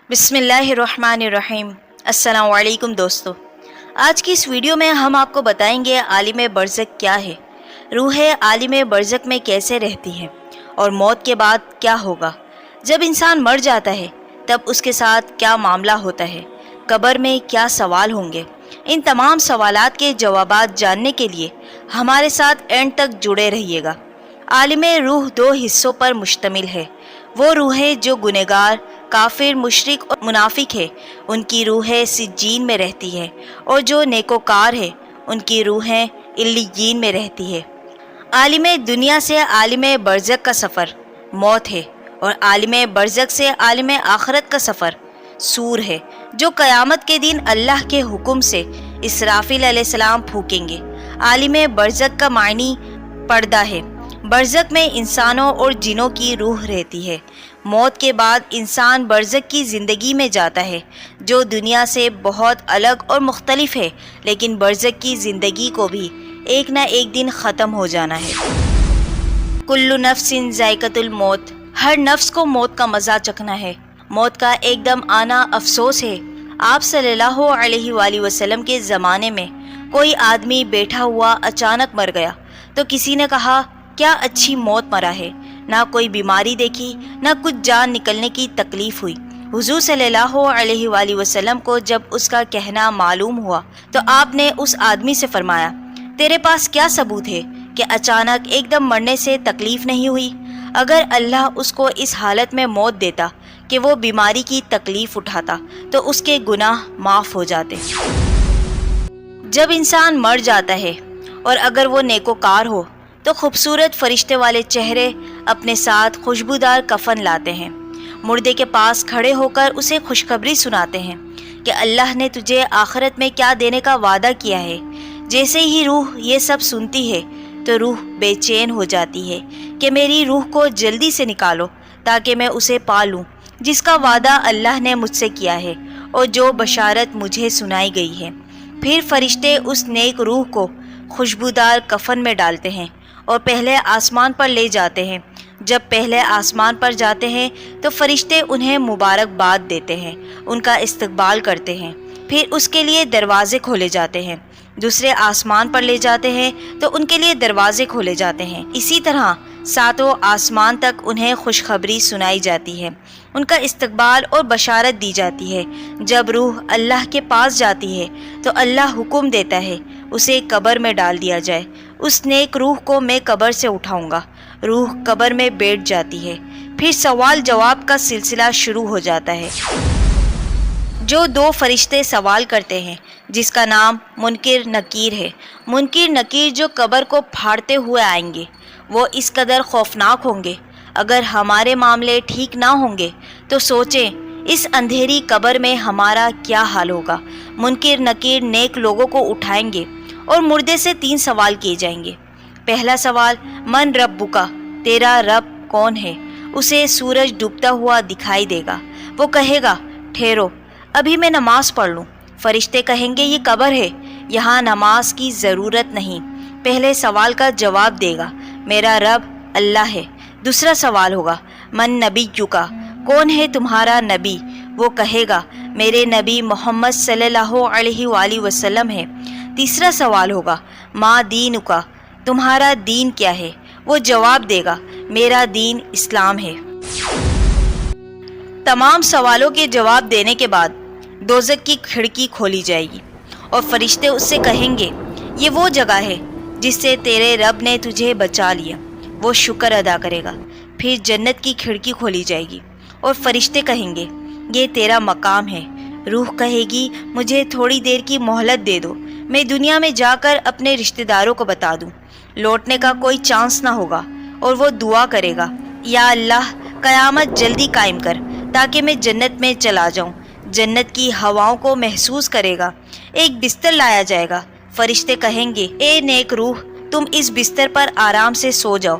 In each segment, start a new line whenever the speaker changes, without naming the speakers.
बिस्मिल्लाहिर्रहमानिर्रहीम। अस्सलाम वालेकुम दोस्तों, आज की इस वीडियो में हम आपको बताएंगे आलिम बरज़ख क्या है, रूह आलिम बरज़ख में कैसे रहती है और मौत के बाद क्या होगा। जब इंसान मर जाता है तब उसके साथ क्या मामला होता है, कब्र में क्या सवाल होंगे। इन तमाम सवालात के जवाबात जानने के लिए हमारे साथ एंड तक जुड़े रहिएगा। आलिम रूह दो हिस्सों पर मुश्तमिल है। वो रूहें जो गुनहगार, काफिर, मुशरिक और मुनाफिक है, उनकी रूहें सिज्जीन में रहती है, और जो नेकोकार है उनकी रूहें इल्लियीन में रहती है। आलिम दुनिया से आलिम बरज़ख का सफ़र मौत है, और आलिम बरज़ख से आलिम आखरत का सफ़र सूर है, जो क़यामत के दिन अल्लाह के हुक्म से इसराफिल अलैहिस्सलाम फूकेंगे। आलिम बरज़ख का मायनी पर्दा है। बरज़ख में इंसानों और जिनों की रूह रहती है। मौत के बाद इंसान बरज़ख की ज़िंदगी में जाता है, जो दुनिया से बहुत अलग और मुख्तलिफ है, लेकिन बरज़ख की ज़िंदगी को भी एक ना एक दिन ख़त्म हो जाना है। कुल्लु नफ्सिन ज़ाइक़तुल मौत, हर नफ्स को मौत का मज़ा चखना है। मौत का एकदम आना अफसोस है। आप सल्लल्लाहु अलैहि वसल्लम के ज़माने में कोई आदमी बैठा हुआ अचानक मर गया तो किसी ने कहा, क्या अच्छी मौत मरा है, ना कोई बीमारी देखी, ना कुछ जान निकलने की तकलीफ हुई। हुजूर सल्लल्लाहु अलैहि वसल्लम को जब उसका कहना मालूम हुआ तो आपने उस आदमी से फरमाया, तेरे पास क्या सबूत है कि अचानक एकदम मरने से तकलीफ नहीं हुई। अगर अल्लाह उसको इस हालत में मौत देता कि वो बीमारी की तकलीफ उठाता तो उसके गुनाह माफ़ हो जाते। जब इंसान मर जाता है और अगर वो नेकोकार हो तो खूबसूरत फरिश्ते वाले चेहरे अपने साथ खुशबूदार कफन लाते हैं। मुर्दे के पास खड़े होकर उसे खुशखबरी सुनाते हैं कि अल्लाह ने तुझे आखिरत में क्या देने का वादा किया है। जैसे ही रूह ये सब सुनती है तो रूह बेचैन हो जाती है कि मेरी रूह को जल्दी से निकालो ताकि मैं उसे पा लूँ, जिसका वादा अल्लाह ने मुझसे किया है और जो बशारत मुझे सुनाई गई है। फिर फरिश्ते उस नेक रूह को खुशबूदार कफन में डालते हैं और पहले आसमान पर ले जाते हैं। जब पहले आसमान पर जाते हैं तो फरिश्ते उन्हें मुबारकबाद देते हैं, उनका इस्तकबाल करते हैं। फिर उसके लिए दरवाज़े खोले जाते हैं। दूसरे आसमान पर ले जाते हैं तो उनके लिए दरवाज़े खोले जाते हैं। इसी तरह सातों आसमान तक उन्हें खुशखबरी सुनाई जाती है, उनका इस्तकबाल और बशारत दी जाती है। जब रूह अल्लाह के पास जाती है तो अल्लाह हुक्म देता है उसे कब्र में डाल दिया जाए। उस नेक रूह को मैं कब्र से उठाऊंगा। रूह कब्र में बैठ जाती है। फिर सवाल जवाब का सिलसिला शुरू हो जाता है। जो दो फरिश्ते सवाल करते हैं, जिसका नाम मुनकिर नकीर है। मुनकिर नकीर जो कब्र को फाड़ते हुए आएंगे, वो इस कदर खौफनाक होंगे। अगर हमारे मामले ठीक ना होंगे तो सोचें इस अंधेरी कब्र में हमारा क्या हाल होगा। मुनकिर नकीर नेक लोगों को उठाएंगे और मुर्दे से 3 सवाल किए जाएंगे। पहला सवाल, मन रब्बुका, तेरा रब कौन है। उसे सूरज डूबता हुआ दिखाई देगा। वो कहेगा, ठहरो अभी मैं नमाज पढ़ लूँ। फरिश्ते कहेंगे, ये कब्र है, यहाँ नमाज की ज़रूरत नहीं। पहले सवाल का जवाब देगा, मेरा रब अल्लाह है। दूसरा सवाल होगा, मन नबीयुका, कौन है तुम्हारा नबी। वो कहेगा, मेरे नबी मोहम्मद सल्लल्लाहु अलैहि वसल्लम है। तीसरा सवाल होगा, मा दीनुका, तुम्हारा दीन क्या है। वो जवाब देगा, मेरा दीन इस्लाम है। तमाम सवालों के जवाब देने के बाद दोज़ख की खिड़की खोली जाएगी और फरिश्ते उससे कहेंगे, ये वो जगह है जिससे तेरे रब ने तुझे बचा लिया। वो शुक्र अदा करेगा। फिर जन्नत की खिड़की खोली जाएगी और फरिश्ते कहेंगे, ये तेरा मकाम है। रूह कहेगी, मुझे थोड़ी देर की मोहलत दे दो, मैं दुनिया में जाकर अपने रिश्तेदारों को बता दूं। लौटने का कोई चांस ना होगा और वो दुआ करेगा, या अल्लाह क़यामत जल्दी कायम कर ताकि मैं जन्नत में चला जाऊं। जन्नत की हवाओं को महसूस करेगा। एक बिस्तर लाया जाएगा। फरिश्ते कहेंगे, ए नेक रूह, तुम इस बिस्तर पर आराम से सो जाओ।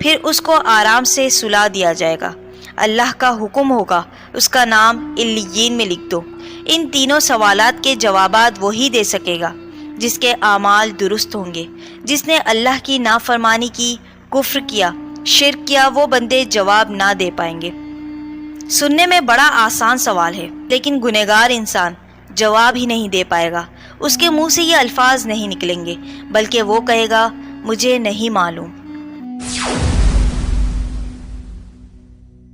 फिर उसको आराम से सुला दिया जाएगा। अल्लाह का हुक्म होगा, उसका नाम इल्लियीन में लिख दो। इन तीनों सवालात के जवाबात वही दे सकेगा जिसके आमाल दुरुस्त होंगे। जिसने अल्लाह की नाफरमानी की, कुफ्र किया, शिर्क किया, वो बंदे जवाब ना दे पाएंगे। سننے میں بڑا آسان سوال ہے، لیکن گنہگار انسان جواب ہی نہیں دے پائے گا۔ اس کے منہ سے یہ الفاظ نہیں نکلیں گے، بلکہ وہ کہے گا مجھے نہیں معلوم۔